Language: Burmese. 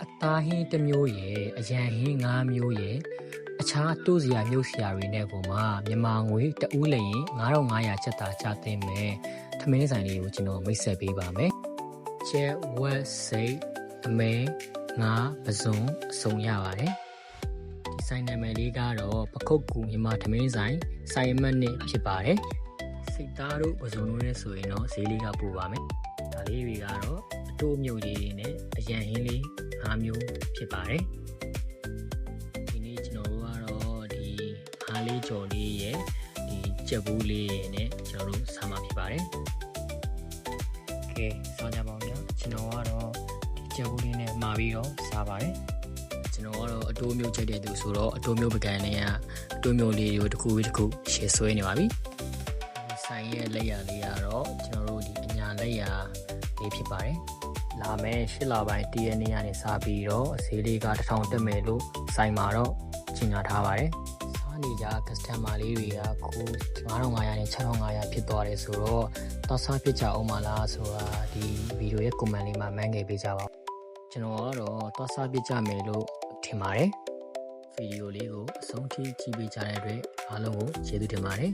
အသားဟင်းတစ်မျိုးရဲ့အရန်ဟင်း9မျိုးရဲ့အခြားတိုးစရာမြုပ်စရာတွေနဲ့ကိုမှမြန်မာငွေတဦးလည်းရင်9500ကျပ်သာကျသင့်မယ်ထမင်းဆိုင်လေးကိုကျွန်တော်မိတ်ဆက်ပေးပါမယ်ကျဲဝက်စိတ်အမဲငါပစုံအစုံရပါတယ်ဒီဆိုင်နာမည်လေးကတော့ပခုတ်ကူမြန်မာထမင်းဆိုင်ဆိုင်မတ်နဲ့ဖြစ်ပါတယ်စိတ်သားတို့ပစုံတို့နဲ့ဆိုရင်တော့ဈေးလေးကပိုပါမယ်ဒါလေးတွေကတော့အတိုးမြုပ်လေးနဲ့အရန်ဟင်းလေး5မျိုးဖြစ်ပါတယ်ဒီနေ့ကျွန်တော်တို့ကတော့ဒီအားလေးကြော်လေးရဲ့ဒီကြက်ဘူးလေးရဲ့နဲ့ကျွန်တော်တို့စားမှာဖြစ်ပါတယ်ကဲစားကြပါဦးဗျာကျွန်တော်ကတော့ဒီကြက်ဘူးလေးနဲ့မှာပြီးတော့စားပါတယ်ကျွန်တော်ကတော့အတိုးမျိုးချက်တဲ့သူဆိုတော့အတိုးမျိုးပကံနဲ့ကအတိုးမျိုးလေးတွေကိုတစ်ခုပြီးတစ်ခုရှယ်ဆွဲနေပါပြီဒီဆိုင်ရဲ့လက်ရလေးကတော့ကျွန်တော်တို့ဒီအညာလက်ရလေးဖြစ်ပါတယ်လာမယ်8လပိုင်းတရနေ့ကနေစပြီးတော့ဈေးလေးက1000တက်မယ်လို့ဆိုင်မှာတော့ကြေညာထားပါတယ်စားနေကြ customer လေးတွေကခု9500နဲ့6500ဖြစ်သွားတယ်ဆိုတော့တော့စားဖြစ်ကြအောင်မလားဆိုတာဒီဗီဒီယိုရဲ့ comment လေးမှာမှန်းခဲ့ပေးကြပါဦးကျွန်တော်ကတော့တော့စားဖြစ်ကြမယ်လို့ထင်ပါတယ်ဗီဒီယိုလေးကိုအဆုံးထိကြည့်ပေးကြတဲ့အတွက်အားလုံးကိုကျေးဇူးတင်ပါတယ်